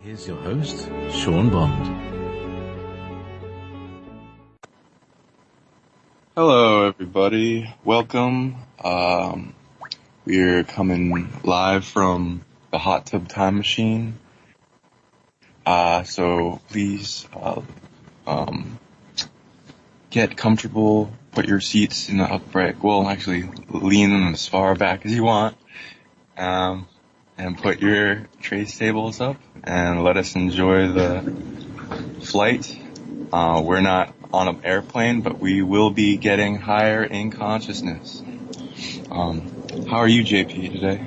Here's your host, Sean Bond. Hello, everybody. Welcome. We're coming live from the Hot Tub Time Machine. So please get comfortable. Put your seats in the upright. Well, actually, lean them as far back as you want. And put your trace tables up and let us enjoy the flight. We're not on an airplane, but we will be getting higher in consciousness. How are you, JP, today?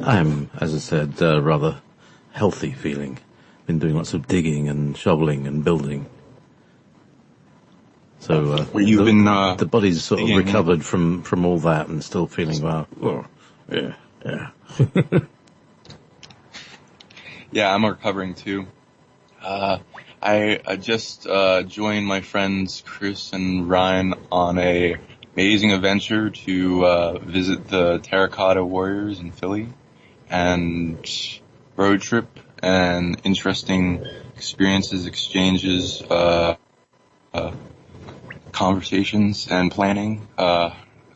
I'm, as I said, rather healthy feeling. Been doing lots of digging and shoveling and building. So the body's sort of recovered from all that and still feeling well. Oh, yeah. Yeah, I'm recovering too. I just joined my friends Chris and Ryne on a amazing adventure to visit the Terracotta Warriors in Philly, and road trip and interesting experiences, exchanges, conversations and planning,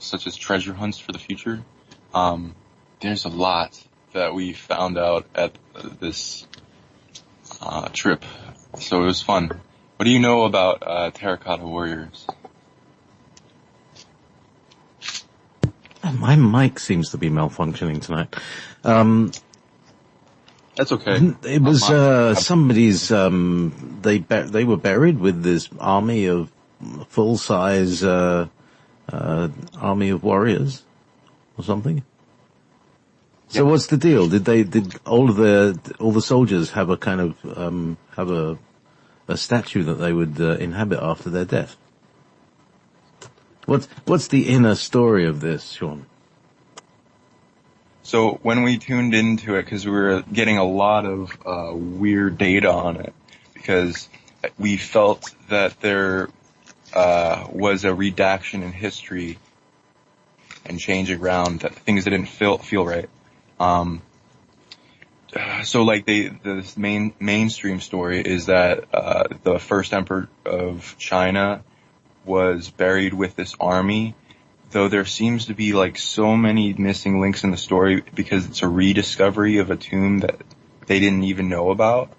such as treasure hunts for the future. There's a lot that we found out at this trip, so it was fun. What do you know about Terracotta Warriors? My mic seems to be malfunctioning tonight. That's okay. It was somebody's. They were buried with this army of full-size army of warriors or something. So what's the deal? Did all the soldiers have a kind of have a statue that they would inhabit after their death? What's the inner story of this, Sean? So when we tuned into it, because we were getting a lot of weird data on it, because we felt that there was a redaction in history and changing around, that things that didn't feel right. So like the mainstream story is that the first emperor of China was buried with this army, though there seems to be like so many missing links in the story because it's a rediscovery of a tomb that they didn't even know about.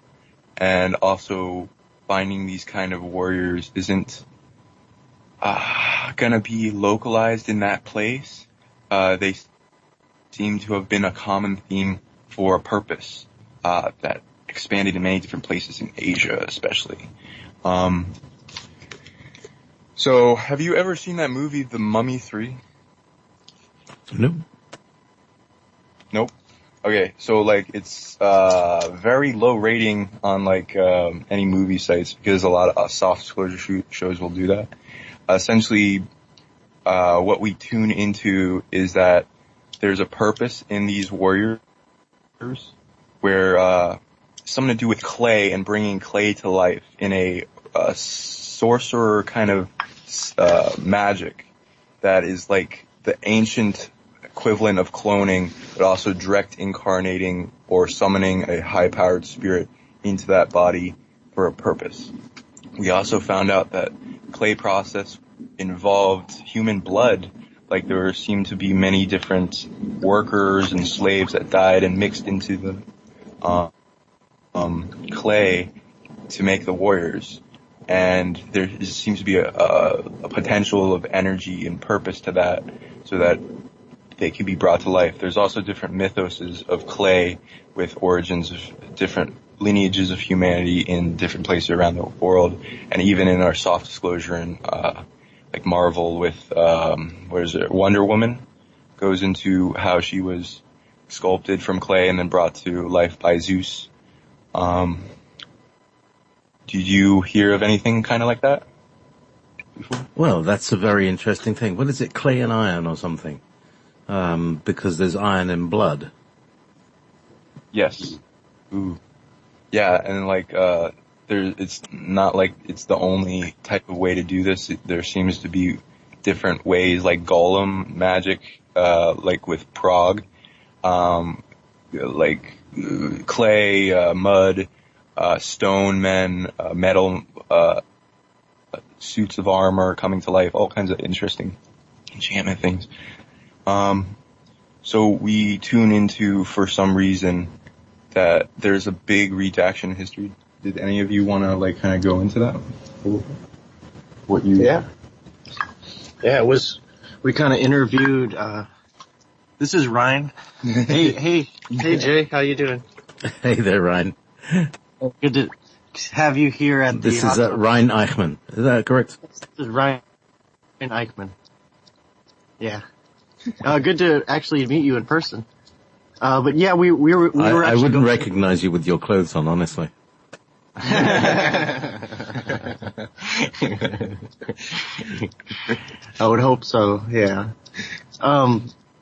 And also finding these kind of warriors isn't gonna be localized in that place. They seem to have been a common theme for a purpose that expanded in many different places in Asia, especially. So, have you ever seen that movie, The Mummy 3? Nope. Nope. Okay, so like it's very low rating on like any movie sites because a lot of soft disclosure shows will do that. Essentially, what we tune into is that there's a purpose in these warriors where something to do with clay and bringing clay to life in a sorcerer kind of magic that is like the ancient equivalent of cloning, but also direct incarnating or summoning a high-powered spirit into that body for a purpose. We also found out that clay process involved human blood. Like there seemed to be many different workers and slaves that died and mixed into the clay to make the warriors. And there seems to be a potential of energy and purpose to that, so that they can be brought to life. There's also different mythoses of clay with origins of different lineages of humanity in different places around the world, and even in our soft disclosure and like Marvel with Wonder Woman goes into how she was sculpted from clay and then brought to life by Zeus. Did you hear of anything kind of like that before? Well, that's a very interesting thing. What is it, clay and iron or something? Because there's iron in blood. Yes. Ooh. Yeah, and like it's not like it's the only type of way to do this. There seems to be different ways, like golem magic, like with Prague. clay, mud, stone men, metal, suits of armor coming to life, all kinds of interesting enchantment things. So we tune into, for some reason, that there's a big redaction history. Did any of you want to kind of go into that? What you? Yeah, it was. We kind of interviewed. This is Ryne. Hey, Jay, how you doing? Hey there, Ryne. Good to have you here at the. This is Ryne Eichman. Is that correct? This is Ryne Eichman. Yeah. Good to actually meet you in person. But yeah, we were. I wouldn't recognize you with your clothes on, honestly. I would hope so. Yeah.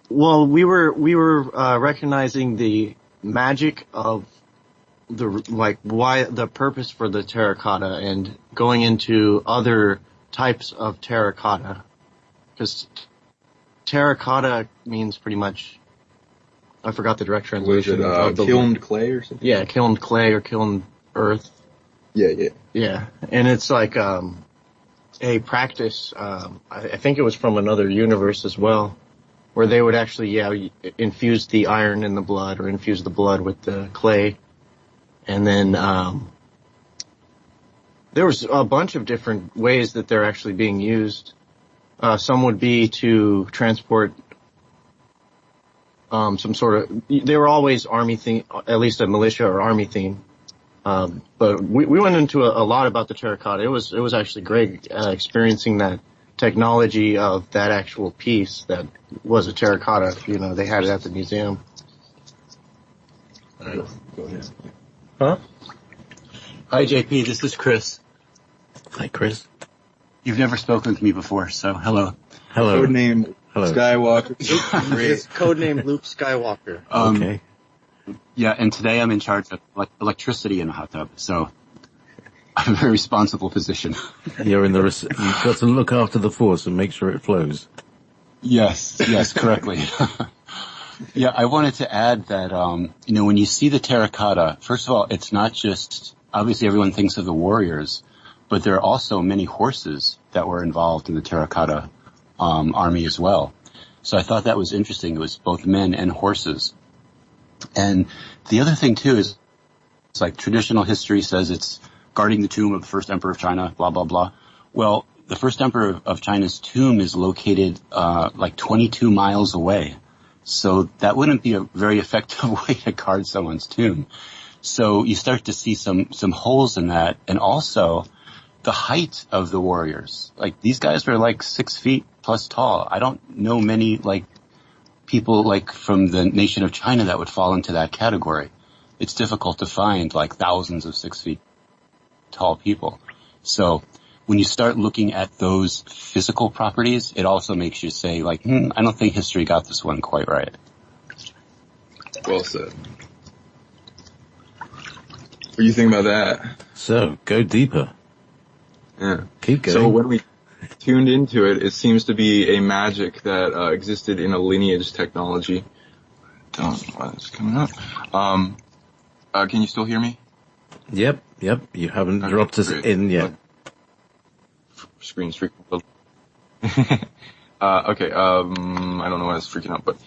Well, we were recognizing the magic of why the purpose for the terracotta and going into other types of terracotta, because terracotta means pretty much, I forgot the direct translation. Was it kilned clay or something? Yeah, kilned clay or kilned earth. Yeah. And it's like a practice, I think it was from another universe as well, where they would actually, infuse the iron in the blood or infuse the blood with the clay. And then there was a bunch of different ways that they're actually being used. Some would be to transport some sort of, they were always army theme, at least a militia or army theme. But we went into a lot about the terracotta. It was actually great, experiencing that technology of that actual piece that was a terracotta. They had it at the museum. Go ahead. Huh? Hi, JP. This is Chris. Hi, Chris. You've never spoken with me before, so hello. Hello. Codename Skywalker. His codename Luke Skywalker. Okay. Yeah, and today I'm in charge of electricity in a hot tub, so I'm a very responsible position. You're in you've got to look after the force and make sure it flows. Yes, correctly. Yeah, I wanted to add that, when you see the terracotta, first of all, it's not just, obviously everyone thinks of the warriors, but there are also many horses that were involved in the terracotta army as well. So I thought that was interesting. It was both men and horses. And the other thing, too, is it's like traditional history says it's guarding the tomb of the first emperor of China, blah, blah, blah. Well, the first emperor of China's tomb is located 22 miles away. So that wouldn't be a very effective way to guard someone's tomb. So you start to see some holes in that. And also the height of the warriors. Like, these guys were 6 feet plus tall. I don't know many, people from the nation of China that would fall into that category. It's difficult to find thousands of 6 feet tall people. So when you start looking at those physical properties, it also makes you say I don't think history got this one quite right. Well said. What do you think about that? So, go deeper. Yeah. Keep going. So when we tuned into it, it seems to be a magic that existed in a lineage technology. Don't know why it's coming up. Can you still hear me? Yep. You haven't dropped us great. in yet. Screen's freaking out. Okay, I don't know why it's freaking out, but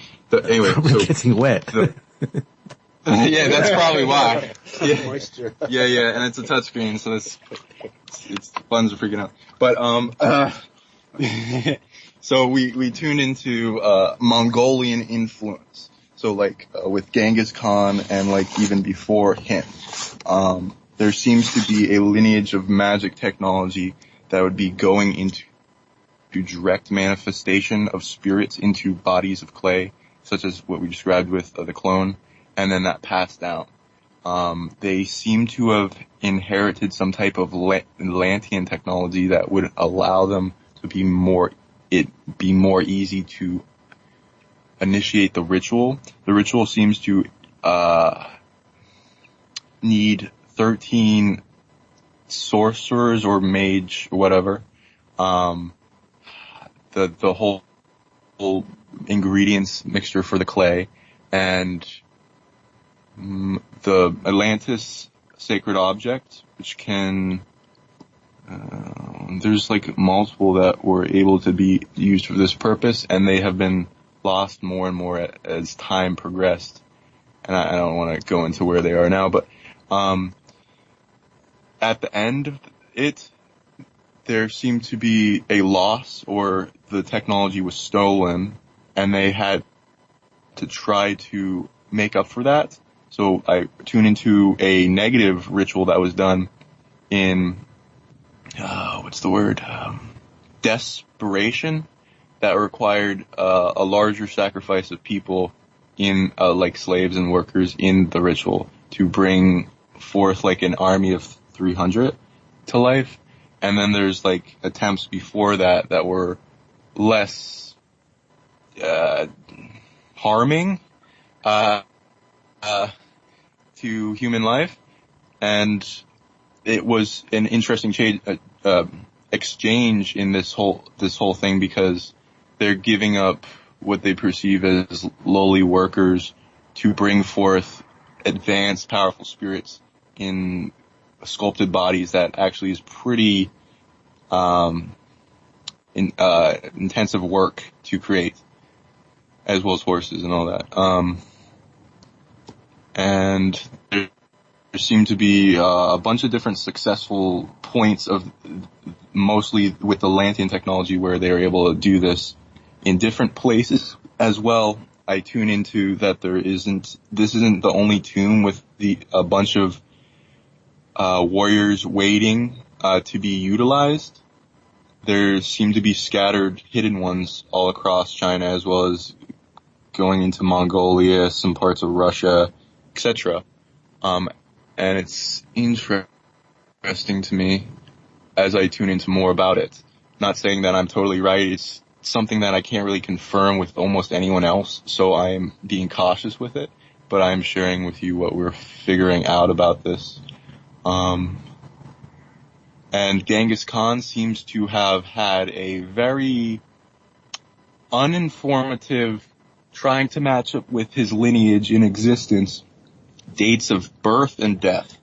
anyway. Probably getting wet. Yeah, that's probably why. Yeah. Moisture. Yeah, and it's a touchscreen, so it's buttons are freaking out. But so we tuned into Mongolian influence. So with Genghis Khan and even before him, there seems to be a lineage of magic technology that would be going into direct manifestation of spirits into bodies of clay, such as what we described with the clone, and then that passed down. They seem to have inherited some type of Atlantean technology that would allow them to be more easy to initiate the ritual. The ritual seems to need 13 sorcerers or mage or whatever. The whole ingredients mixture for the clay, and the Atlantis sacred object, which can, there's like multiple that were able to be used for this purpose, and they have been lost more and more as time progressed. And I don't want to go into where they are now, but at the end of it, there seemed to be a loss, or the technology was stolen, and they had to try to make up for that. So I tune into a negative ritual that was done in, desperation, that required a larger sacrifice of people in, like slaves and workers in the ritual, to bring forth like an army of 300 to life. And then there's like attempts before that that were less harming to human life, and it was an interesting exchange in this whole thing, because they're giving up what they perceive as lowly workers to bring forth advanced, powerful spirits in sculpted bodies that actually is pretty intensive work to create, as well as horses and all that. And there seem to be a bunch of different successful points of, mostly with the Lantean technology, where they are able to do this in different places as well. I tune into that this isn't the only tomb with a bunch of warriors waiting to be utilized. There seem to be scattered hidden ones all across China, as well as going into Mongolia, some parts of Russia, etc. And it's interesting to me as I tune into more about it. Not saying that I'm totally right. It's something that I can't really confirm with almost anyone else, so I'm being cautious with it. But I'm sharing with you what we're figuring out about this. And Genghis Khan seems to have had a very uninformative, trying to match up with his lineage in existence, dates of birth and death.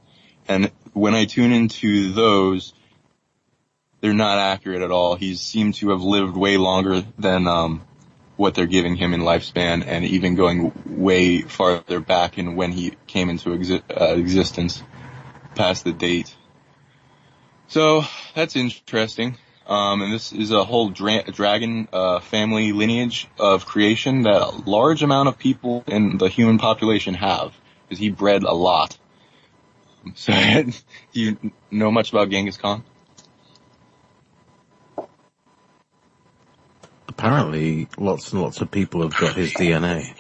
And when I tune into those, they're not accurate at all. He seemed to have lived way longer than what they're giving him in lifespan, and even going way farther back in when he came into existence, past the date. So that's interesting. And this is a whole dragon family lineage of creation that a large amount of people in the human population have, because he bred a lot. So, do you know much about Genghis Khan? Apparently, lots and lots of people have got his DNA.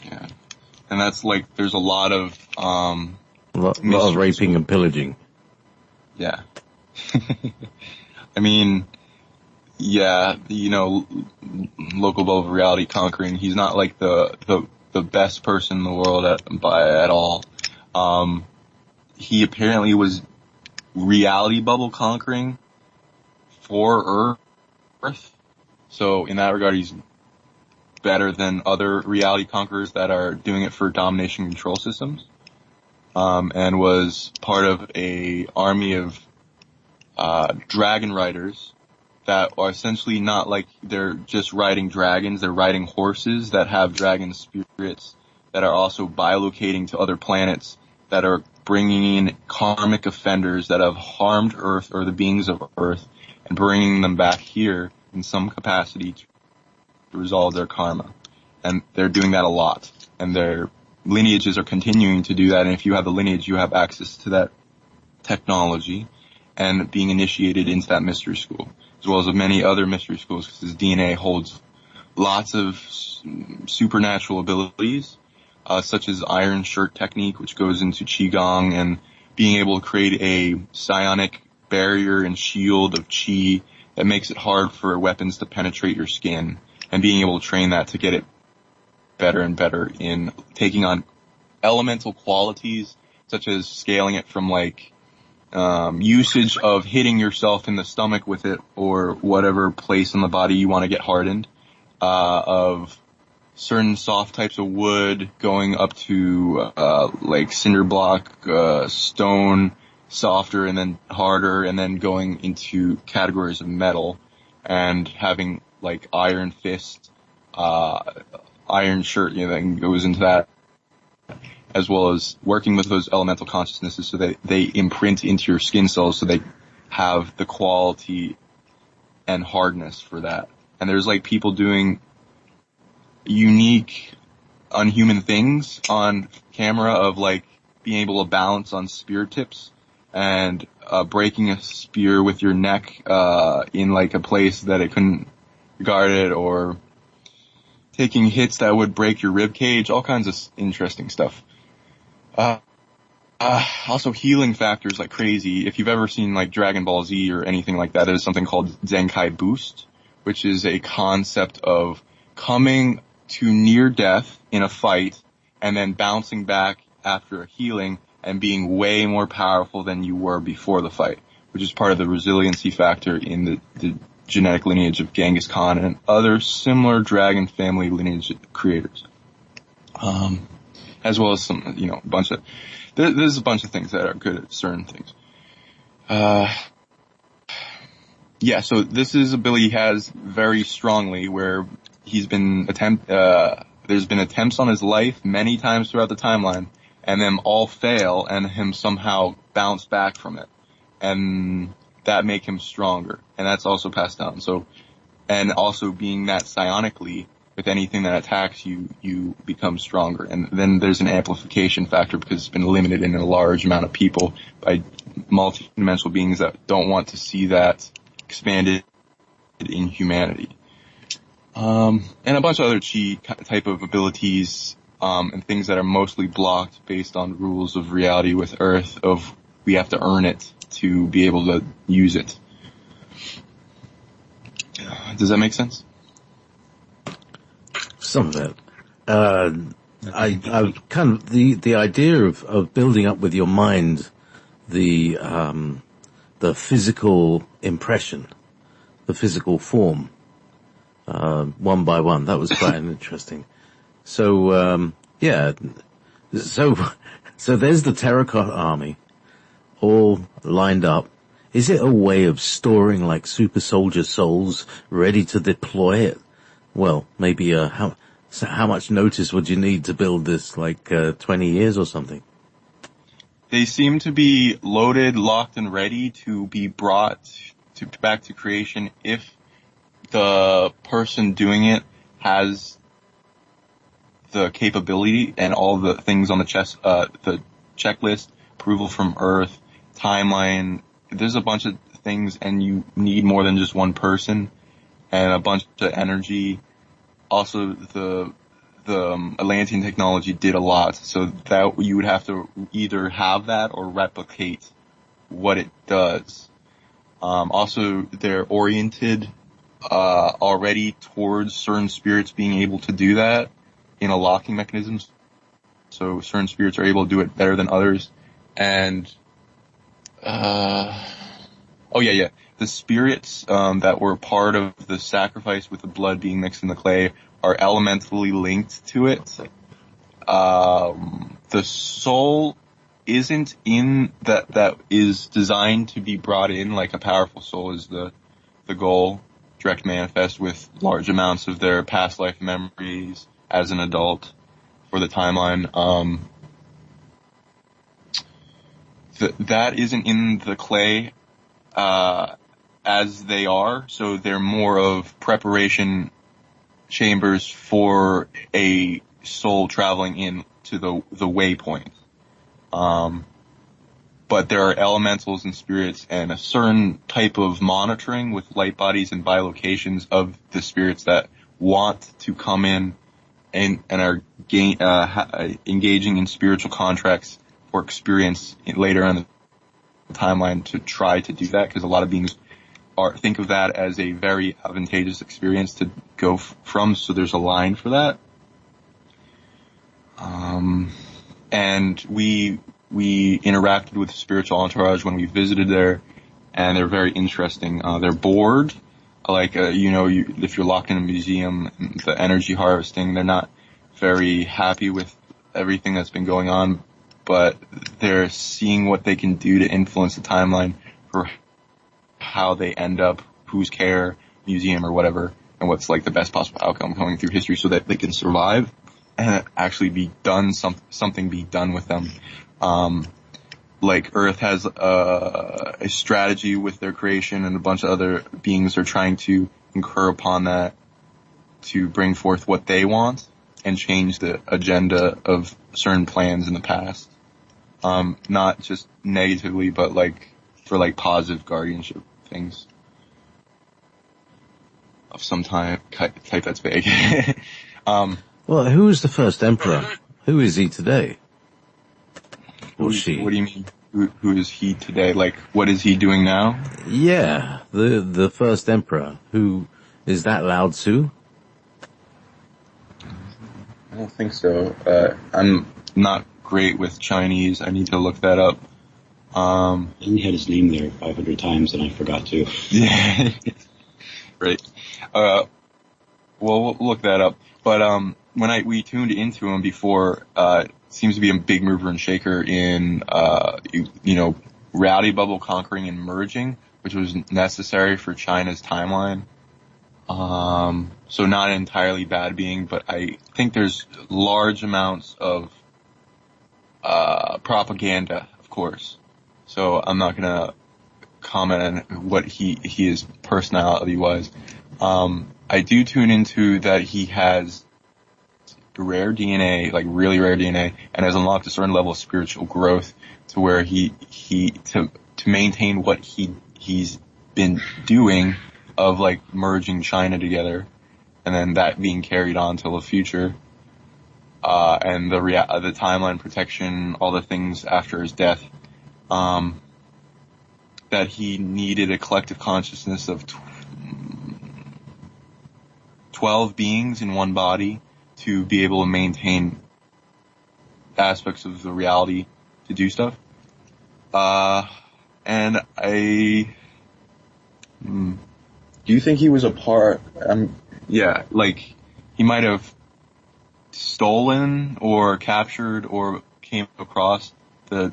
Yeah. And that's like, there's a lot of, a lot of raping and pillaging. Yeah. I mean, yeah, local above reality conquering. He's not like the best person in the world at all. He apparently was reality bubble conquering for Earth. So in that regard, he's better than other reality conquerors that are doing it for domination control systems. And was part of a army of dragon riders that are essentially not like they're just riding dragons, they're riding horses that have dragon spirits that are also bilocating to other planets, that are bringing in karmic offenders that have harmed Earth or the beings of Earth, and bringing them back here in some capacity to resolve their karma. And they're doing that a lot. And their lineages are continuing to do that. And if you have the lineage, you have access to that technology and being initiated into that mystery school, as well as many other mystery schools, because his DNA holds lots of supernatural abilities, such as iron shirt technique, which goes into Qigong, and being able to create a psionic barrier and shield of Qi that makes it hard for weapons to penetrate your skin, and being able to train that to get it better and better in taking on elemental qualities, such as scaling it from like usage of hitting yourself in the stomach with it, or whatever place in the body you want to get hardened, of certain soft types of wood, going up to like cinder block, stone, softer and then harder, and then going into categories of metal, and having like iron fist, iron shirt, that goes into that, as well as working with those elemental consciousnesses so that they imprint into your skin cells so they have the quality and hardness for that. And there's like people doing unique, unhuman things on camera of like being able to balance on spear tips and breaking a spear with your neck in like a place that it couldn't guard it, or taking hits that would break your rib cage, all kinds of interesting stuff. Also healing factors like crazy. If you've ever seen like Dragon Ball Z or anything like that, there's something called Zenkai Boost, which is a concept of coming to near death in a fight and then bouncing back after a healing and being way more powerful than you were before the fight, which is part of the resiliency factor in the genetic lineage of Genghis Khan and other similar dragon family lineage creators. As well as some, a bunch of, there's a bunch of things that are good at certain things. So this is a ability he has very strongly, where there's been attempts on his life many times throughout the timeline, and them all fail, and him somehow bounce back from it. And that make him stronger. And that's also passed down. So, and also being that psionically, with anything that attacks you, you become stronger. And then there's an amplification factor because it's been limited in a large amount of people by multidimensional beings that don't want to see that expanded in humanity. And a bunch of other chi type of abilities, and things that are mostly blocked based on rules of reality with Earth, of we have to earn it to be able to use it. Does that make sense? Some of it. I kind of, the idea of building up with your mind the physical impression, the physical form, one by one, that was quite interesting. So, so there's the Terracotta army all lined up. Is it a way of storing like super soldier souls ready to deploy it? Well, maybe, how much notice would you need to build this, like, 20 years or something? They seem to be loaded, locked, and ready to be brought back to creation if the person doing it has the capability and all the things on the checklist, approval from Earth, timeline. There's a bunch of things, and you need more than just one person and a bunch of energy. Also, the Atlantean technology did a lot, so that you would have to either have that or replicate what it does. Also, they're oriented already towards certain spirits being able to do that in a locking mechanism. So certain spirits are able to do it better than others. And the spirits that were part of the sacrifice with the blood being mixed in the clay are elementally linked to it. The soul isn't in that is designed to be brought in, like a powerful soul is the goal. Direct manifest with large amounts of their past life memories as an adult for the timeline. That isn't in the clay as they are, so they're more of preparation chambers for a soul traveling in to the waypoint. But there are elementals and spirits and a certain type of monitoring with light bodies and bilocations of the spirits that want to come in and are engaging in spiritual contracts for experience later on the timeline to try to do that, because a lot of beings think of that as a very advantageous experience to go from, so there's a line for that. And we interacted with the spiritual entourage when we visited there, and they're very interesting. They're bored, like, if you're locked in a museum, the energy harvesting, they're not very happy with everything that's been going on, but they're seeing what they can do to influence the timeline for how they end up, whose care, museum, or whatever, and what's like the best possible outcome coming through history so that they can survive and actually be done, something be done with them. Like Earth has a strategy with their creation, and a bunch of other beings are trying to incur upon that to bring forth what they want and change the agenda of certain plans in the past. Not just negatively, but like for like positive guardianship things of some type that's vague. Well, who was the first emperor? Who is he today? Or she? What do you mean? Who is he today? Like, what is he doing now? Yeah, the first emperor. Who is that? Lao Tzu? I don't think so. I'm not great with Chinese. I need to look that up. He had his name there 500 times, and I forgot to. Yeah. Right. Well, we'll look that up. But when we tuned into him before, seems to be a big mover and shaker in reality bubble conquering and merging, which was necessary for China's timeline. So not an entirely bad being, but I think there's large amounts of propaganda, of course. So I'm not gonna comment on what his personality was. I do tune into that he has rare DNA, like really rare DNA, and has unlocked a certain level of spiritual growth to where to maintain what he's been doing of like merging China together, and then that being carried on till the future, and the timeline protection, all the things after his death, that he needed a collective consciousness of 12 beings in one body to be able to maintain aspects of the reality to do stuff. And do you think he was a part? Yeah, like he might have stolen or captured or came across the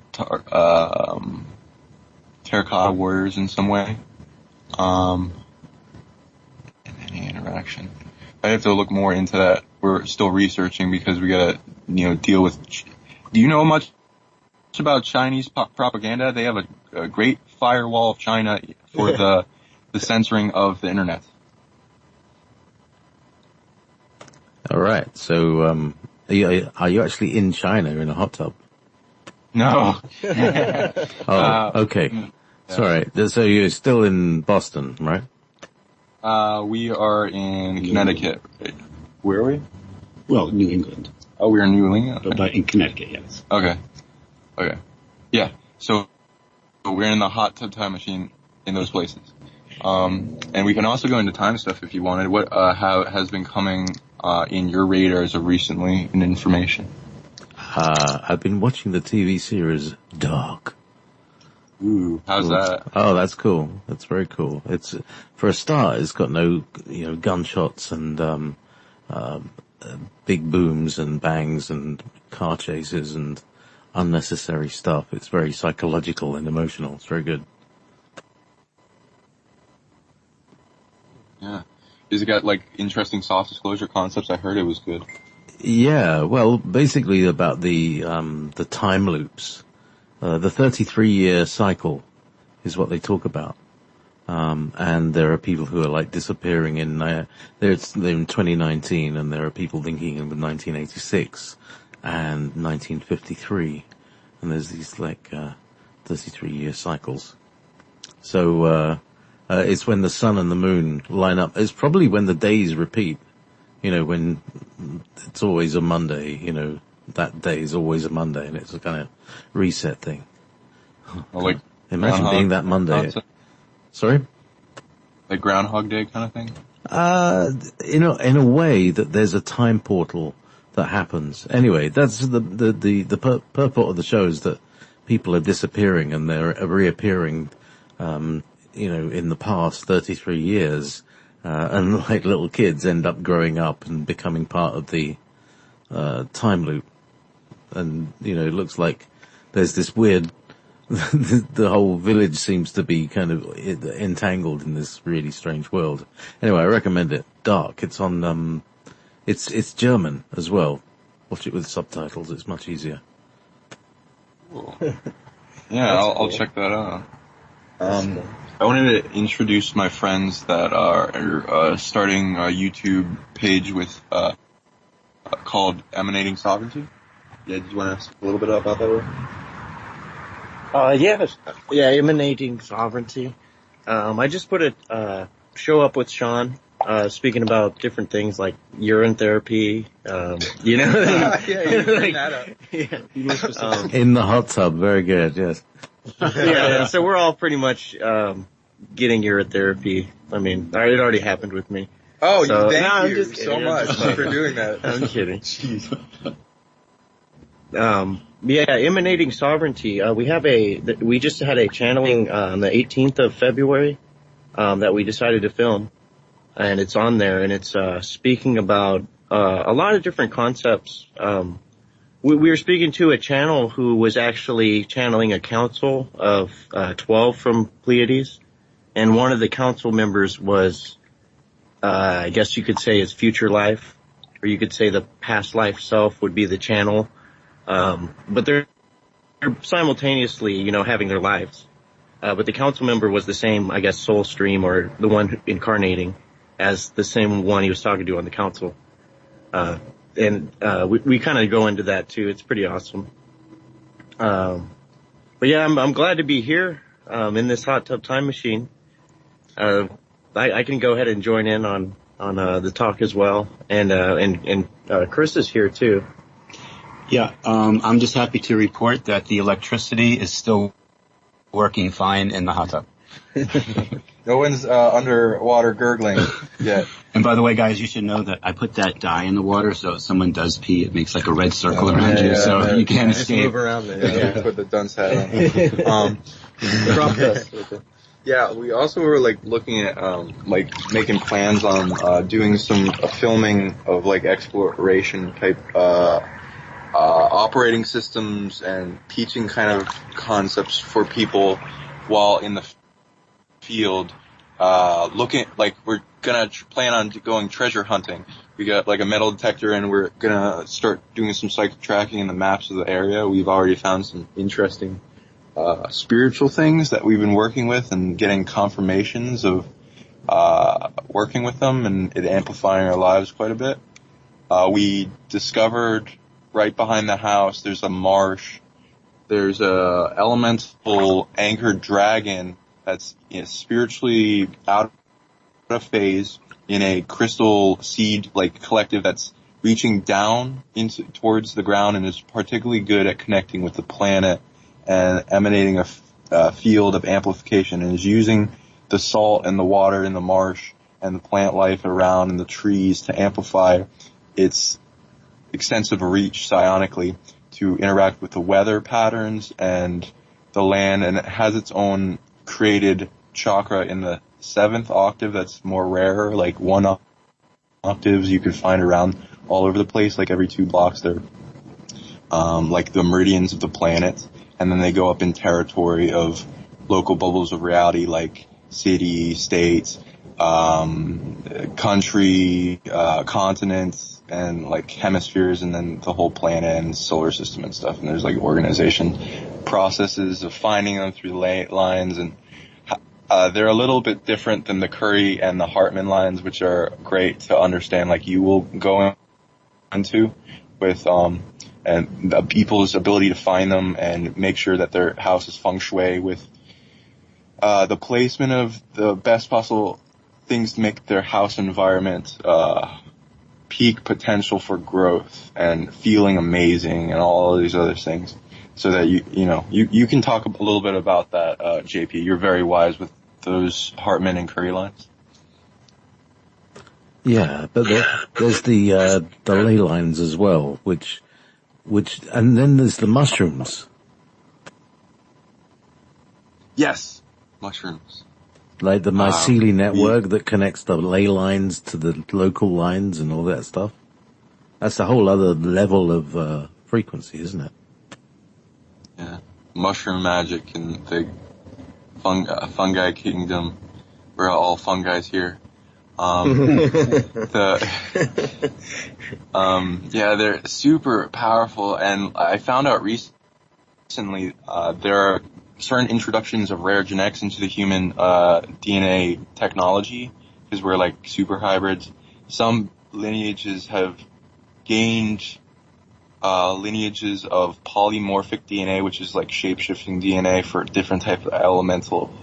Terracotta Warriors in some way. In any interaction, I have to look more into that. We're still researching because we gotta, deal with. Do you know much about Chinese propaganda? They have a great firewall of China for the censoring of the internet. All right. So, are you actually in China in a hot tub? No. Okay. Yeah. Sorry. So you're still in Boston, right? We are in Connecticut. Where are we? Well, New England. Oh, we're in New England? Okay. But in Connecticut, yes. Okay. Yeah. So we're in the hot tub time machine in those places. And we can also go into time stuff if you wanted. What has been coming in your radars of recently in information? I've been watching the TV series Dark. Ooh, how's that? Oh, that's cool. That's very cool. It's, for a start, it's got no, gunshots and, big booms and bangs and car chases and unnecessary stuff. It's very psychological and emotional. It's very good. Yeah. Has it got like interesting soft disclosure concepts? I heard it was good. Yeah, well, basically about the time loops. The 33-year cycle is what they talk about. And there are people who are like disappearing they're in 2019, and there are people thinking in 1986 and 1953. And there's these like, 33-year cycles. So, it's when the sun and the moon line up. It's probably when the days repeat. When it's always a Monday, that day is always a Monday, and it's a kind of reset thing. Well, like imagine being that Monday. Concept? Sorry? Like Groundhog Day kind of thing? In a way that there's a time portal that happens. Anyway, that's the purport of the show is that people are disappearing and they're reappearing, in the past 33 years. And like little kids end up growing up and becoming part of the time loop. And, you know, it looks like there's this weird, the whole village seems to be kind of entangled in this really strange world. Anyway, I recommend it. Dark. It's on, it's German as well. Watch it with subtitles. It's much easier. Cool. Yeah, I'll check that out. I wanted to introduce my friends that are starting a YouTube page with called Emanating Sovereignty. Yeah, do you want to ask a little bit about that? Yes. Yeah, Emanating Sovereignty. I just put a show up with Sean, speaking about different things like urine therapy, you know. Yeah, you bring that up. Yeah. In the hot tub. Very good, yes. Yeah, so we're all pretty much getting urine therapy. I mean, it already happened with me. Oh, So- thank No, I'm you just so kidding. much for doing that. I'm kidding. Jeez. Yeah, Emanating Sovereignty. We just had a channeling on the 18th of February that we decided to film, and it's on there, and it's speaking about a lot of different concepts. We were speaking to a channel who was actually channeling a council of 12 from Pleiades, and one of the council members was, I guess you could say, his future life, or you could say the past life self would be the channel. But they're simultaneously, you know, having their lives. But the council member was the same, I guess, soul stream, or the one incarnating as the same one he was talking to on the council. We kind of go into that too. It's pretty awesome. But yeah, I'm glad to be here, in this hot tub time machine. I can go ahead and join in on the talk as well. And Chris is here too. Yeah, I'm just happy to report that the electricity is still working fine in the hot tub. No one's underwater gurgling yet. And by the way, guys, you should know that I put that dye in the water, so if someone does pee, it makes like a red circle around you, so you can't Just escape. move around there. Yeah. Put the dunce hat on. Yeah, we also were like looking at like making plans on doing some filming of like exploration type operating systems and teaching kind of concepts for people while in the field. Looking like we're gonna plan on going treasure hunting. We got like a metal detector, and we're gonna start doing some psychic tracking in the maps of the area. We've already found some interesting spiritual things that we've been working with and getting confirmations of working with them, and it amplifying our lives quite a bit. We discovered right behind the house there's a marsh. There's a elemental anchored dragon that's spiritually out of phase in a crystal seed like collective that's reaching down towards the ground and is particularly good at connecting with the planet and emanating a field of amplification, and is using the salt and the water in the marsh and the plant life around and the trees to amplify its extensive reach psionically to interact with the weather patterns and the land, and it has its own created chakra in the 7th octave that's more rare, like 1 octaves you could find around all over the place, like every 2 blocks they're like the meridians of the planet, and then they go up in territory of local bubbles of reality like city, states, country, continents, and like hemispheres, and then the whole planet and solar system and stuff. And there's like organization processes of finding them through the laylines, and they're a little bit different than the Curry and the Hartman lines, which are great to understand, like you will go into with and the people's ability to find them and make sure that their house is feng shui with the placement of the best possible things to make their house environment peak potential for growth and feeling amazing and all of these other things, so that you can talk a little bit about that, JP. You're very wise with those Hartman and Curry lines. Yeah, but there's the ley lines as well, which, and then there's the mushrooms. Yes, mushrooms. Like the mycelium network that connects the ley lines to the local lines and all that stuff. That's a whole other level of frequency, isn't it? Yeah. Mushroom magic and the fungi kingdom. We're all fungi's here. They're super powerful, and I found out recently there are certain introductions of rare genetics into the human DNA technology, because we're like super hybrids. Some lineages have gained lineages of polymorphic DNA, which is like shape-shifting DNA for different types of elemental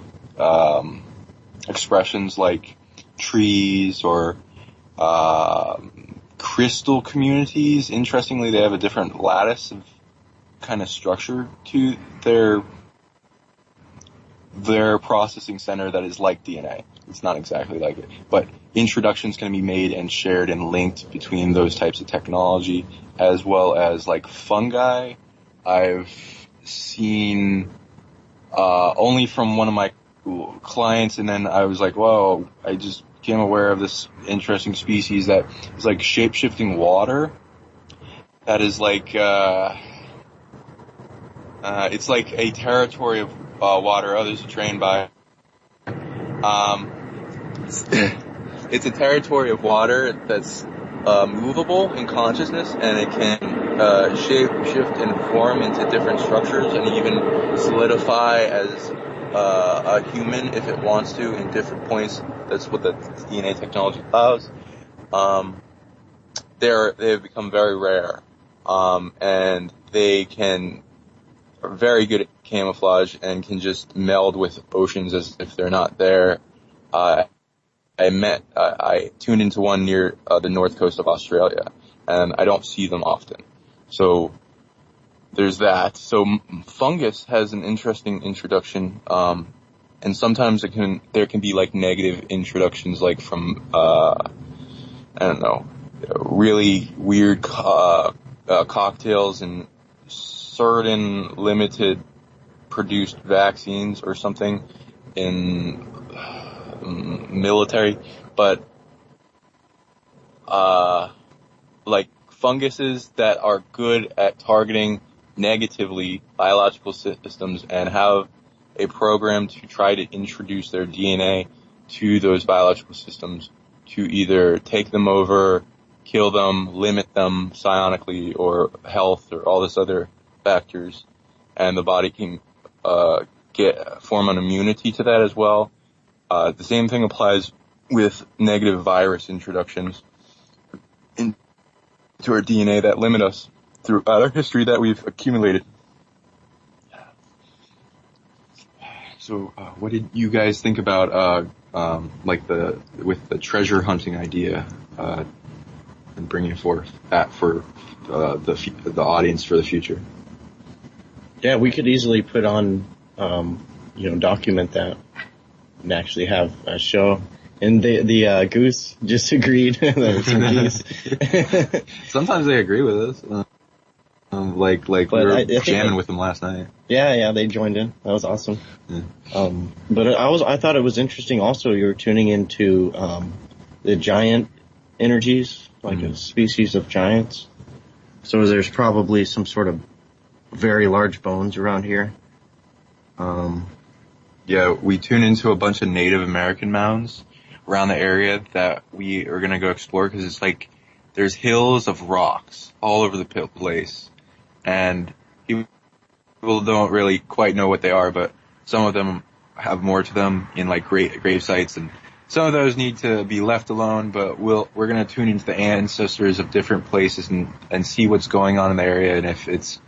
expressions like trees or crystal communities. Interestingly, they have a different lattice of kind of structure to their processing center that is like DNA. It's not exactly like it, but introductions can be made and shared and linked between those types of technology, as well as like fungi. I've seen only from one of my clients, and then I was like, whoa, I just became aware of this interesting species that is like shape-shifting water. That is like, it's like a territory of water others are trained by. It's a territory of water that's movable in consciousness, and it can shape, shift, and form into different structures, and even solidify as a human if it wants to in different points. That's what the DNA technology allows. They've become very rare, and they are very good at camouflage and can just meld with oceans as if they're not there. I tuned into one near the north coast of Australia, and I don't see them often. So there's that. So fungus has an interesting introduction, and sometimes there can be like negative introductions, like from I don't know, really weird cocktails and certain limited produced vaccines or something in military, but like funguses that are good at targeting negatively biological systems and have a program to try to introduce their DNA to those biological systems to either take them over, kill them, limit them psionically or health or all this other factors, and the body can form an immunity to that as well. The same thing applies with negative virus introductions into our DNA that limit us throughout our history that we've accumulated. So, what did you guys think about with the treasure hunting idea and bringing forth that for the audience for the future? Yeah, we could easily put on, document that and actually have a show. And the goose just agreed that it was some geese. Sometimes they agree with us. We were jamming with them last night. Yeah, they joined in. That was awesome. Yeah. But I thought it was interesting also you were tuning into the giant energies, like a species of giants. So there's probably some sort of very large bones around here. Yeah, we tune into a bunch of Native American mounds around the area that we are going to go explore, because it's like there's hills of rocks all over the place, and people don't really quite know what they are, but some of them have more to them in like grave sites, and some of those need to be left alone, but we're going to tune into the ancestors of different places and see what's going on in the area, and if it's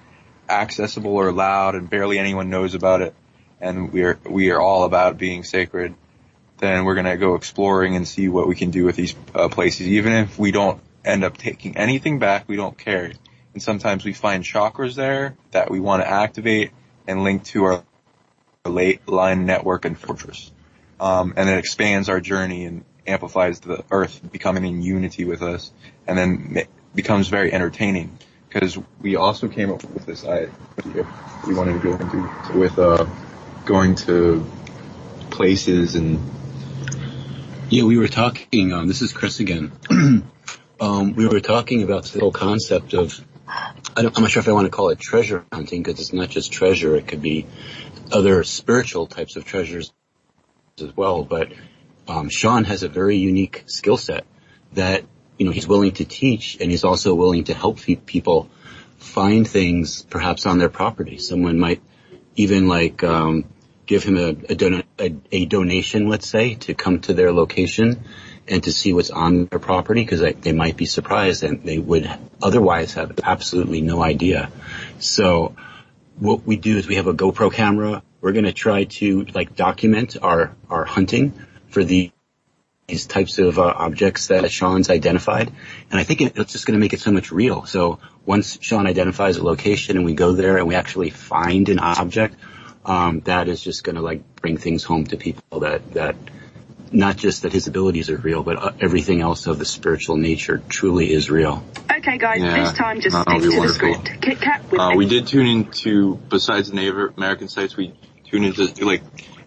accessible or loud and barely anyone knows about it, and we are all about being sacred, then we're going to go exploring and see what we can do with these places. Even if we don't end up taking anything back, we don't care. And sometimes we find chakras there that we want to activate and link to our line network and fortress. And it expands our journey and amplifies the earth becoming in unity with us, and then becomes very entertaining. Because we also came up with this idea we wanted to go into with going to places and... Yeah, we were talking, this is Chris again, we were talking about the whole concept of, I'm not sure if I want to call it treasure hunting, because it's not just treasure. It could be other spiritual types of treasures as well. But Sean has a very unique skill set that, he's willing to teach, and he's also willing to help people find things perhaps on their property. Someone might even give him a donation, let's say, to come to their location and to see what's on their property, because they might be surprised and they would otherwise have absolutely no idea. So what we do is we have a GoPro camera. We're going to try to document our hunting for these types of objects that Sean's identified. And I think it's just going to make it so much real. So once Sean identifies a location and we go there and we actually find an object, that is just going to bring things home to people that not just that his abilities are real, but everything else of the spiritual nature truly is real. Okay, guys, this time just stick to the script. Kit Kat with me. We did tune into, besides Native American sites, we tuned into,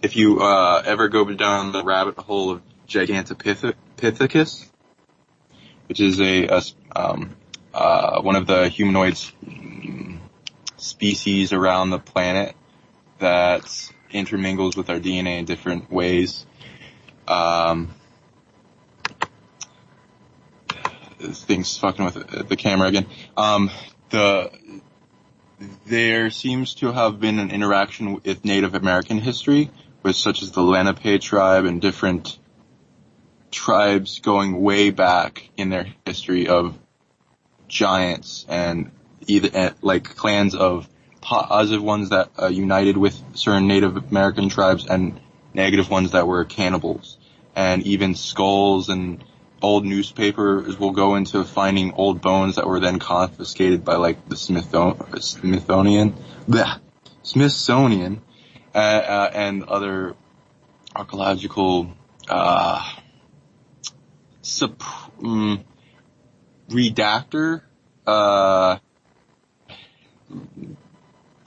if you ever go down the rabbit hole of Gigantopithecus, which is one of the humanoid species around the planet that intermingles with our DNA in different ways. This thing's fucking with the camera again. There seems to have been an interaction with Native American history, with such as the Lenape tribe and different tribes going way back in their history of giants, and either clans of positive ones that united with certain Native American tribes and negative ones that were cannibals. And even skulls and old newspapers will go into finding old bones that were then confiscated by the Smithsonian and other archaeological redactor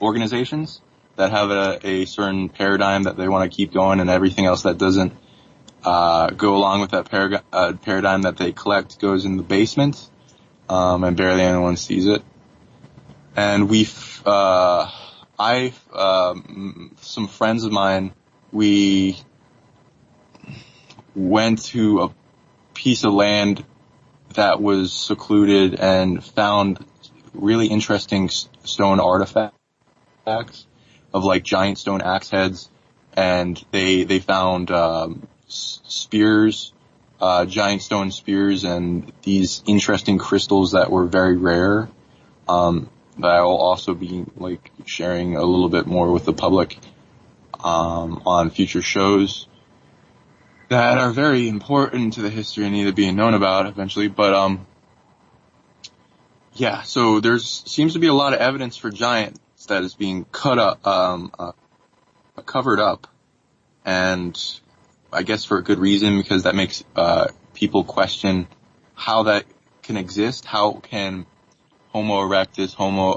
organizations that have a certain paradigm that they want to keep going, and everything else that doesn't go along with that paradigm that they collect goes in the basement, and barely anyone sees it. And some friends of mine, we went to a piece of land that was secluded and found really interesting stone artifacts of giant stone axe heads, and they found spears, giant stone spears, and these interesting crystals that were very rare, that I will also be sharing a little bit more with the public on future shows that are very important to the history and need to be known about eventually. But so there seems to be a lot of evidence for giants that is being covered up, and I guess for a good reason, because that makes people question how that can exist. How can Homo erectus, Homo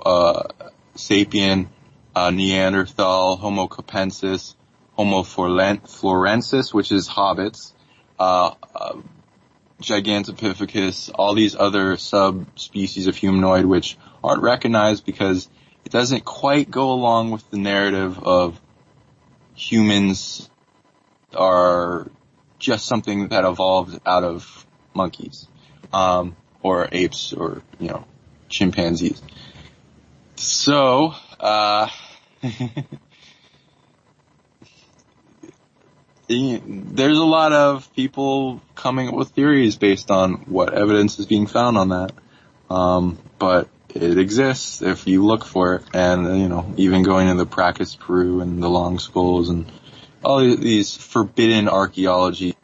sapien, Neanderthal, Homo capensis, Homo florensis, which is hobbits, Gigantopithecus, all these other subspecies of humanoid which aren't recognized because it doesn't quite go along with the narrative of humans are just something that evolved out of monkeys, or apes, or, chimpanzees. So, there's a lot of people coming up with theories based on what evidence is being found on that. But it exists if you look for it. And, even going into the Practice Peru and the long skulls and all these forbidden archaeology,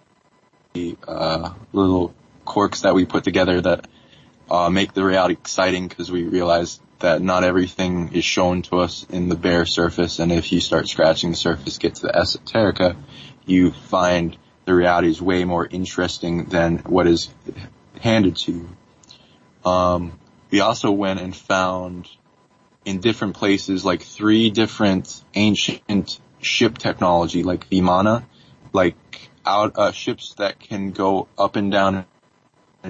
little quirks that we put together that make the reality exciting, because we realize that not everything is shown to us in the bare surface. And if you start scratching the surface, get to the esoterica, you find the reality is way more interesting than what is handed to you. We also went and found in different places 3 different ancient ship technology, Vimana, ships that can go up and down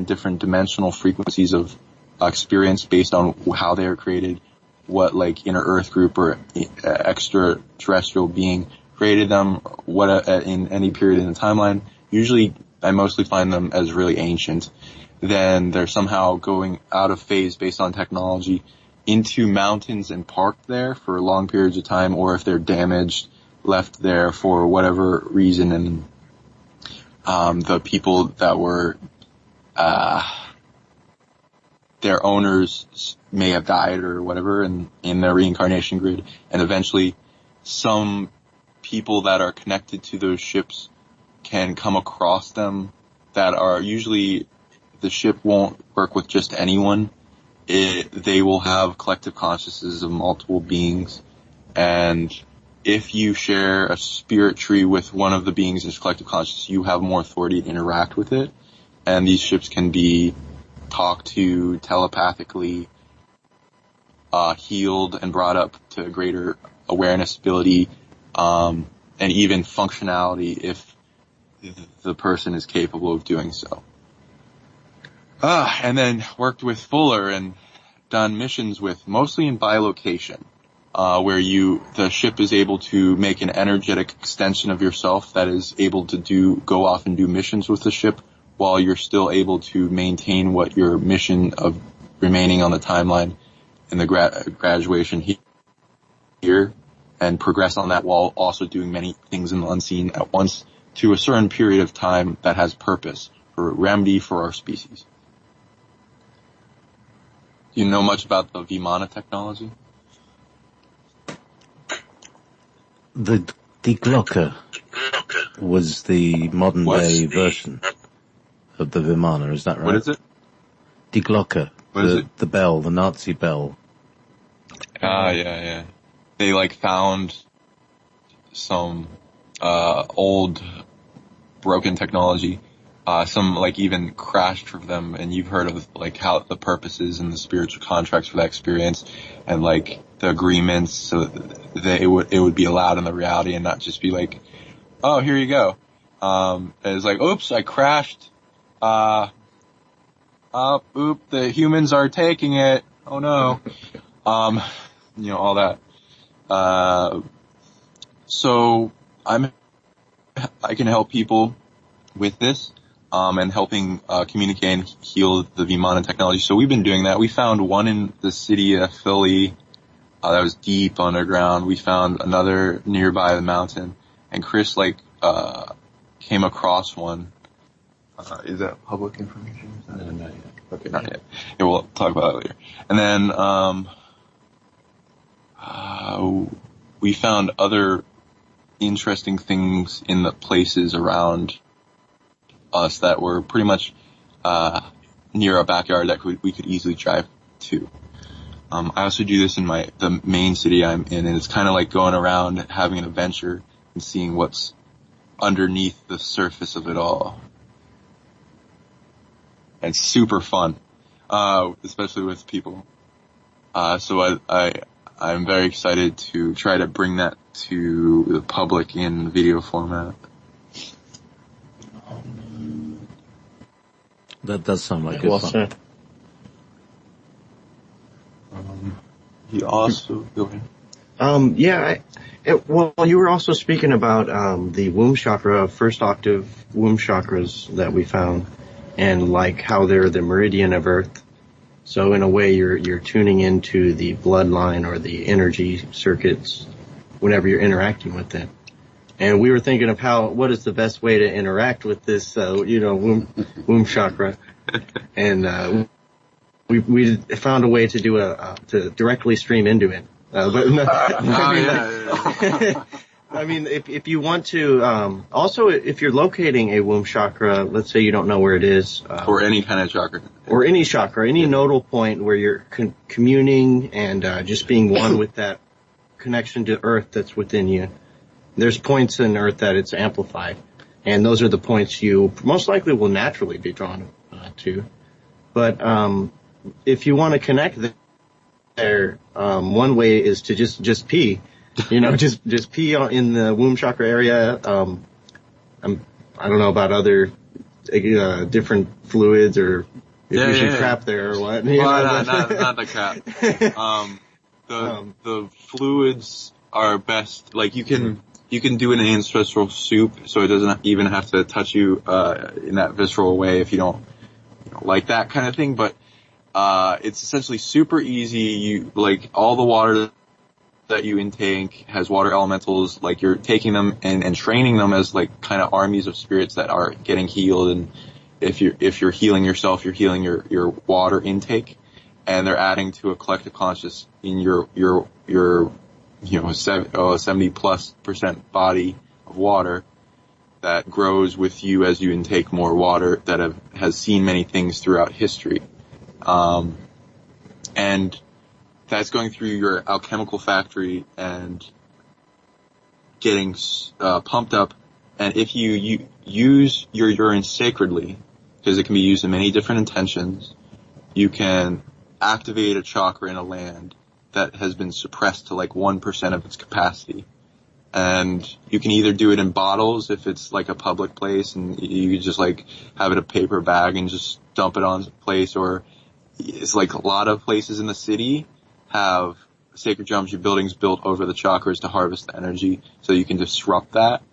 different dimensional frequencies of experience based on how they are created, what like inner Earth group or extraterrestrial being created them, what in any period in the timeline. Usually, I mostly find them as really ancient. Then they're somehow going out of phase based on technology into mountains and parked there for long periods of time, or if they're damaged, left there for whatever reason, and the people that were their owners may have died or whatever in their reincarnation grid, and eventually some people that are connected to those ships can come across them that are usually, the ship won't work with just anyone. They will have collective consciousnesses of multiple beings, and if you share a spirit tree with one of the beings in collective consciousness, you have more authority to interact with it, and these ships can be talked to telepathically, healed and brought up to greater awareness ability, and even functionality if the person is capable of doing so. And then worked with Fuller and done missions with, mostly in bilocation, where the ship is able to make an energetic extension of yourself that is able to go off and do missions with the ship while you're still able to maintain what your mission of remaining on the timeline in the graduation here, and progress on that while also doing many things in the unseen at once to a certain period of time that has purpose, for remedy for our species. Do you know much about the Vimana technology? The Glocke was the modern day version of the Vimana, is that right? What is it? Die Glocke. What is it? The bell, the Nazi bell. Yeah. They found some old broken technology. Some even crashed for them, and you've heard of how the purposes and the spiritual contracts for that experience, and the agreements, so that it would be allowed in the reality and not just be oh, here you go. It's oops, I crashed. The humans are taking it. Oh no. All that. So I can help people with this, and helping communicate and heal the Vimana technology. So we've been doing that. We found one in the city of Philly that was deep underground. We found another nearby the mountain, and Chris came across one. Is that public information? No, not yet. Okay, not yet. Yeah, we'll talk about that later. And then we found other interesting things in the places around us that were pretty much near our backyard that we could easily drive to. I also do this in the main city I'm in, and it's kind of like going around having an adventure and seeing what's underneath the surface of it all. And it's super fun, especially with people. So I'm very excited to try to bring that to the public in video format. That does sound like good fun. He also well, you were also speaking about the womb chakra, first octave womb chakras that we found, and how they're the meridian of Earth. So in a way, you're tuning into the bloodline or the energy circuits whenever you're interacting with it. And we were thinking of what is the best way to interact with this, womb chakra, and we found a way to do to directly stream into it. I mean, if you want to, also if you're locating a womb chakra, let's say you don't know where it is, or any kind of chakra, or any chakra, any nodal point where you're communing and just being one with that connection to Earth that's within you. There's points in Earth that it's amplified, and those are the points you most likely will naturally be drawn to. But if you want to connect there, one way is to just pee. Just pee in the womb chakra area. I don't know about other different fluids or if Yeah, you should yeah. trap there or what. Well, not the crap. The fluids are best. Like you can do an ancestral soup, so it doesn't even have to touch you in that visceral way if you don't like that kind of thing. But it's essentially super easy. You like all the water that you intake has water elementals. Like you're taking them and training them as like kind of armies of spirits that are getting healed. And if you're healing yourself, you're healing your water intake. And they're adding to a collective conscious in your 70+% body of water that grows with you as you intake more water that has seen many things throughout history. And that's going through your alchemical factory and getting pumped up. And if you use your urine sacredly, because it can be used in many different intentions, you can activate a chakra in a land that has been suppressed to like 1% of its capacity. And you can either do it in bottles if it's like a public place and you just like have it a paper bag and just dump it on place, or it's like a lot of places in the city have sacred geometry buildings built over the chakras to harvest the energy, so you can disrupt that.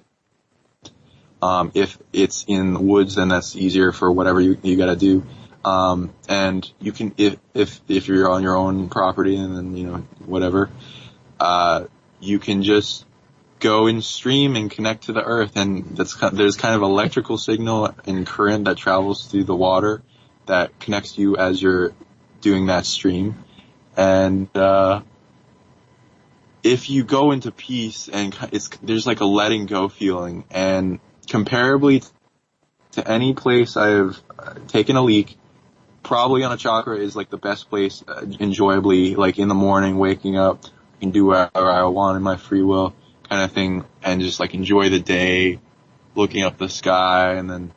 If it's in the woods, then that's easier for whatever you gotta do. And you can, if you're on your own property and then, whatever, you can just go in stream and connect to the earth. And there's kind of electrical signal and current that travels through the water that connects you as you're doing that stream. And, if you go into peace and there's like a letting go feeling, and comparably to any place I've taken a leak, probably on a chakra is like the best place, enjoyably, like in the morning, waking up, I can do whatever I want in my free will kind of thing, and just like enjoy the day, looking up the sky, and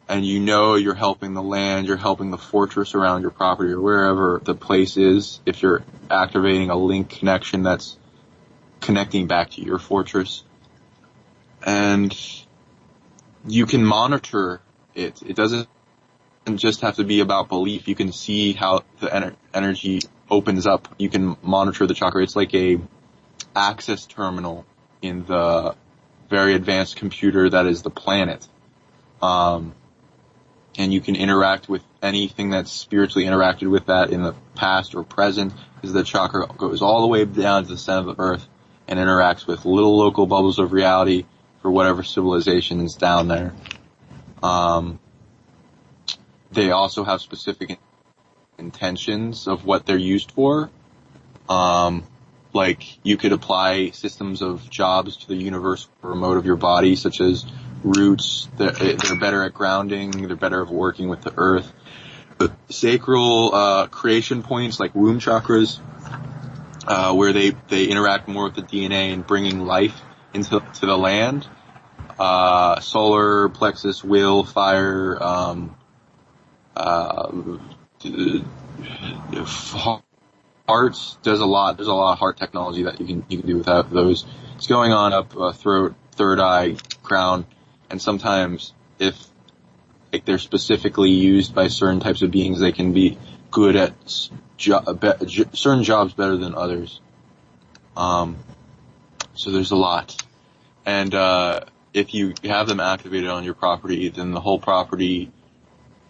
you're helping the land, you're helping the fortress around your property or wherever the place is, if you're activating a link connection that's connecting back to your fortress. And you can monitor it. It doesn't just have to be about belief. You can see how the energy opens up. You can monitor the chakra. It's like a access terminal in the very advanced computer that is the planet. And you can interact with anything that's spiritually interacted with that in the past or present, because the chakra goes all the way down to the center of the earth and interacts with little local bubbles of reality for whatever civilization is down there. They also have specific intentions of what they're used for. Like you could apply systems of jobs to the universe remote of your body, such as roots. They're better at grounding. They're better at working with the earth. But sacral creation points like womb chakras, where they interact more with the DNA and bringing life to the land. Solar plexus, will, fire, hearts does a lot. There's a lot of heart technology that you can do without those. It's going on up throat, third eye, crown, and sometimes if like they're specifically used by certain types of beings, they can be good at certain jobs better than others. So there's a lot, and if you have them activated on your property, then the whole property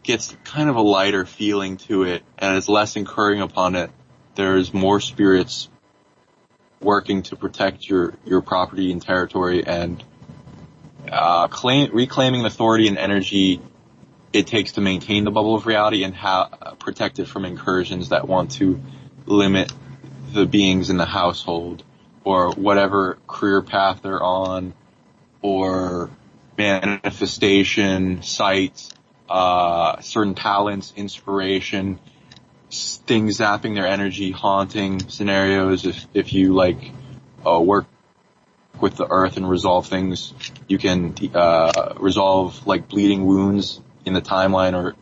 gets kind of a lighter feeling to it, and it's less incurring upon it. There's more spirits working to protect your property and territory, and reclaiming authority and energy it takes to maintain the bubble of reality and protect it from incursions that want to limit the beings in the household or whatever career path they're on, or manifestation, sight, certain talents, inspiration, things zapping their energy, haunting scenarios. If you like work with the earth and resolve things, you can resolve like bleeding wounds in the timeline or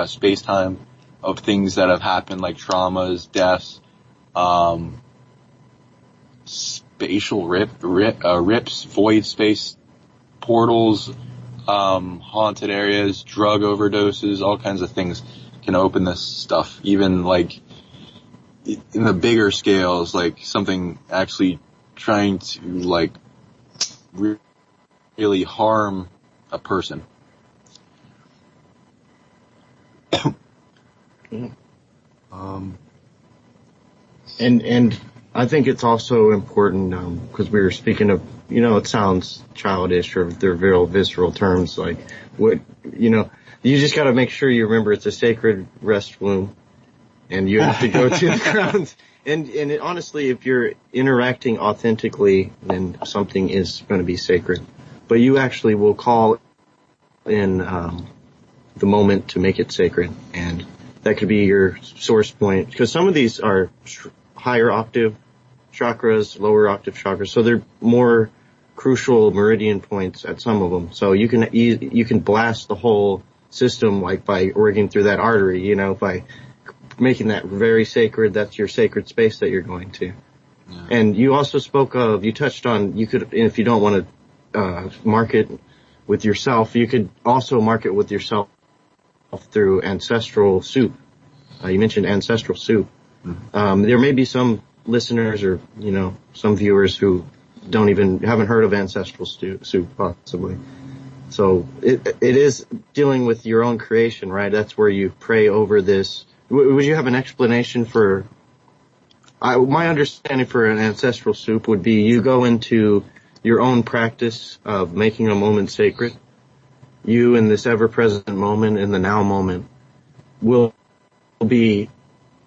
space-time of things that have happened, like traumas, deaths, spatial rips, void space portals, haunted areas, drug overdoses, all kinds of things can open this stuff. Even like in the bigger scales, like something actually trying to like really harm a person. And I think it's also important, because we were speaking of, it sounds childish or they're very visceral terms, like what, you just gotta make sure you remember it's a sacred restroom and you have to go to the grounds. And honestly, if you're interacting authentically, then something is going to be sacred. But you actually will call in, the moment to make it sacred, and that could be your source point, because some of these are higher octave chakras, lower octave chakras, so they're more crucial meridian points at some of them. So you can blast the whole system, like by working through that artery, by making that very sacred. That's your sacred space that you're going to. Yeah. And you also you touched on, you could, if you don't want to mark it with yourself, you could also mark it with yourself through ancestral soup. You mentioned ancestral soup. Mm-hmm. There may be some listeners or, some viewers who haven't heard of ancestral soup, possibly. So it is dealing with your own creation, right? That's where you pray over this. Would you have an explanation for, my understanding for an ancestral soup would be you go into your own practice of making a moment sacred. You in this ever-present moment, in the now moment, will be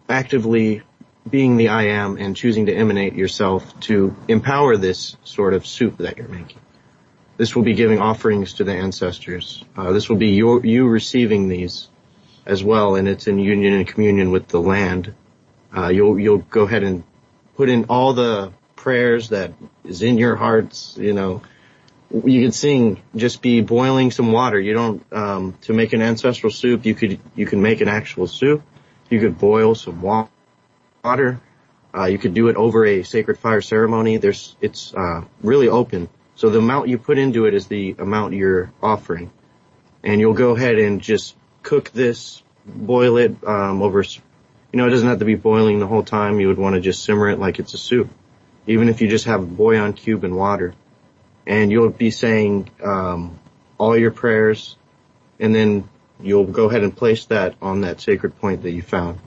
actively being the I am and choosing to emanate yourself to empower this sort of soup that you're making. This will be giving offerings to the ancestors. This will be you receiving these as well, and it's in union and communion with the land. You'll go ahead and put in all the prayers that is in your hearts. You can sing, just be boiling some water. You don't to make an ancestral soup. You can make an actual soup. You could boil some water. You could do it over a sacred fire ceremony. It's really open. So the amount you put into it is the amount you're offering, and you'll go ahead and just cook this, boil it over. It doesn't have to be boiling the whole time. You would want to just simmer it like it's a soup, even if you just have a bouillon cube and water. And you'll be saying all your prayers, and then you'll go ahead and place that on that sacred point that you found.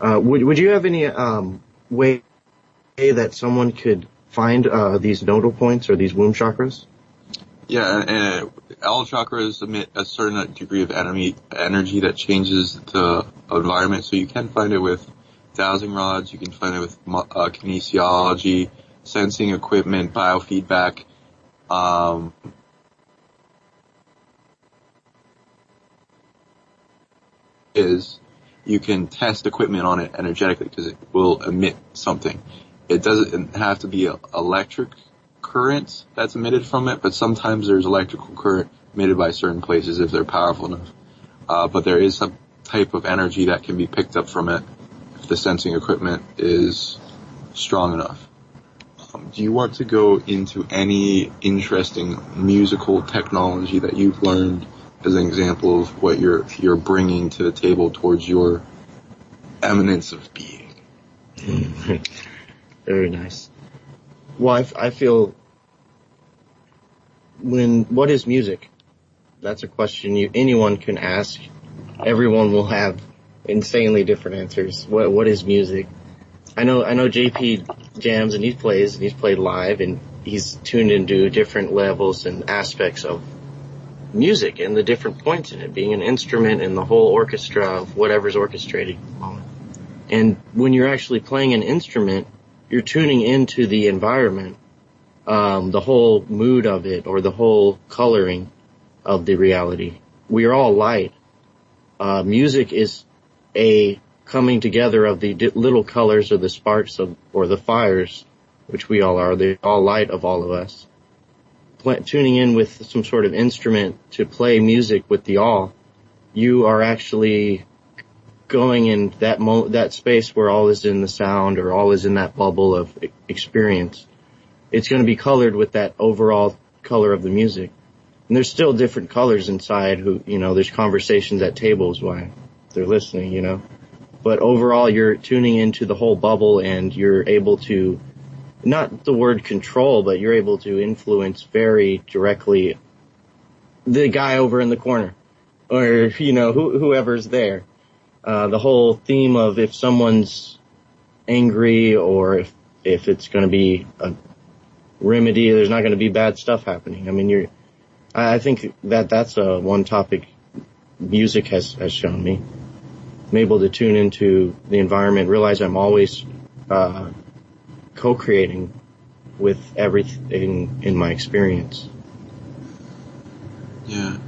Would you have any way that someone could find these nodal points or these womb chakras? Yeah, and all chakras emit a certain degree of energy that changes the environment. So you can find it with dowsing rods, you can find it with kinesiology, sensing equipment, biofeedback. You can test equipment on it energetically because it will emit something. It doesn't have to be electric current that's emitted from it, but sometimes there's electrical current emitted by certain places if they're powerful enough. But there is some type of energy that can be picked up from it if the sensing equipment is strong enough. Do you want to go into any interesting musical technology that you've learned as an example of what you're bringing to the table towards your eminence of being? Very nice. Well, I feel what is music? That's a question anyone can ask. Everyone will have insanely different answers. What is music? I know JP jams and he plays and he's played live and he's tuned into different levels and aspects of music and the different points in it, being an instrument and the whole orchestra of whatever's orchestrating the moment. And when you're actually playing an instrument, you're tuning into the environment, the whole mood of it or the whole coloring of the reality. We are all light. Music is a coming together of the little colors or the sparks or the fires, which we all are. They're all light of all of us. Tuning in with some sort of instrument to play music with the all, you are actually going in that space where all is in the sound or all is in that bubble of experience. It's going to be colored with that overall color of the music. And there's still different colors inside there's conversations at tables while they're listening, But overall, you're tuning into the whole bubble, and you're able to, not the word control, but you're able to influence very directly the guy over in the corner, or, whoever's there. The whole theme of if someone's angry, or if it's going to be a remedy, there's not going to be bad stuff happening. I mean, I think that's one topic music has shown me. I'm able to tune into the environment, realize I'm always co-creating with everything in my experience. Yeah.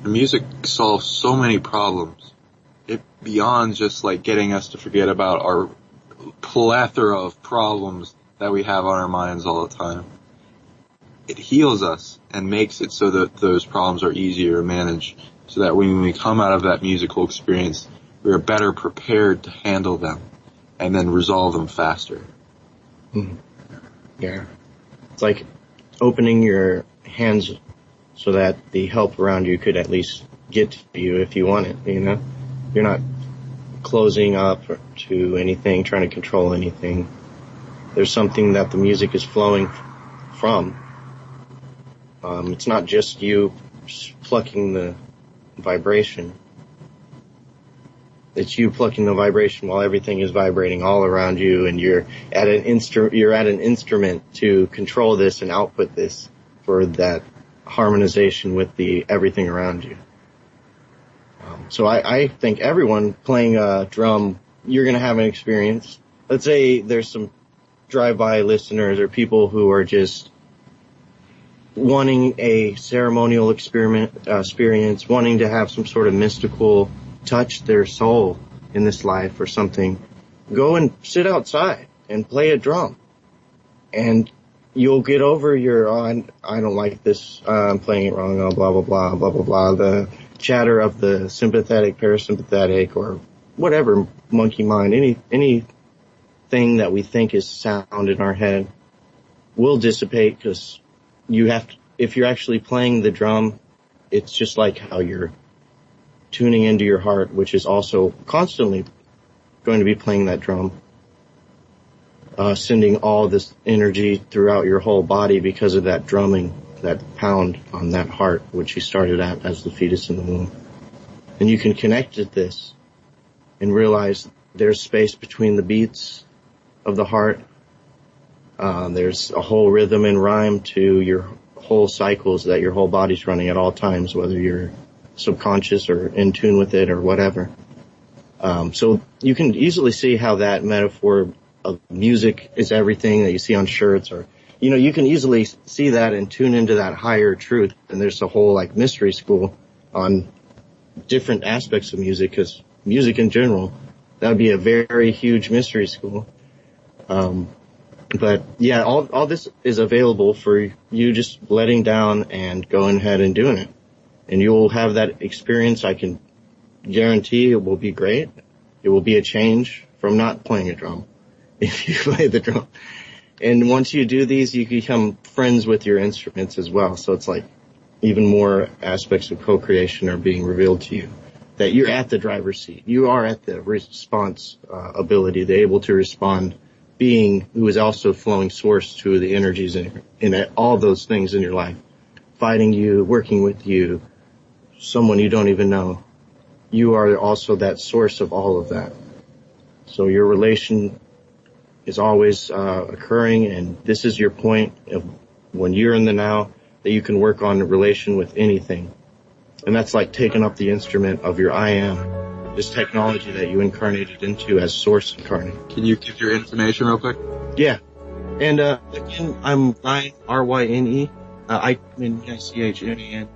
The music solves so many problems. It beyond just like getting us to forget about our plethora of problems that we have on our minds all the time. It heals us and makes it so that those problems are easier to manage, so that when we come out of that musical experience, we are better prepared to handle them and then resolve them faster. Mm-hmm. Yeah. It's like opening your hands so that the help around you could at least get to you if you want it, You're not closing up to anything, trying to control anything. There's something that the music is flowing from. It's not just you plucking the vibration. It's you plucking the vibration while everything is vibrating all around you, and you're at an instrument to control this and output this for that harmonization with the everything around you. So I think everyone playing a drum, you're going to have an experience. Let's say there's some drive-by listeners or people who are just wanting a ceremonial experience, wanting to have some sort of mystical touch their soul in this life or something. Go and sit outside and play a drum, and you'll get over your, I don't like this, I'm playing it wrong, blah, blah, blah, blah, blah, blah, the chatter of the sympathetic, parasympathetic, or whatever monkey mind, anything that we think is sound in our head will dissipate, because if you're actually playing the drum, it's just like how you're tuning into your heart, which is also constantly going to be playing that drum, sending all this energy throughout your whole body because of that drumming, that pound on that heart, which you started at as the fetus in the womb. And you can connect to this and realize there's space between the beats of the heart. There's a whole rhythm and rhyme to your whole cycles that your whole body's running at all times, whether you're subconscious or in tune with it or whatever. So you can easily see how that metaphor of music is everything that you see on shirts, or you can easily see that and tune into that higher truth. And there's a whole mystery school on different aspects of music, because music in general, that would be a very huge mystery school. But yeah, all this is available for you just letting down and going ahead and doing it. And you will have that experience. I can guarantee it will be great. It will be a change from not playing a drum if you play the drum. And once you do these, you become friends with your instruments as well. So it's like even more aspects of co-creation are being revealed to you. That you're at the driver's seat. You are at the response ability, the able to respond being who is also flowing source to the energies in all those things in your life. Fighting you, working with you, someone you don't even know. You are also that source of all of that. So your relation is always occurring, and this is your point of when you're in the now, that you can work on a relation with anything. And that's like taking up the instrument of your I am, this technology that you incarnated into as source incarnate. Can you give your information real quick? Yeah. And again, I'm Ryne, Ryne, Eichman, Eichman, and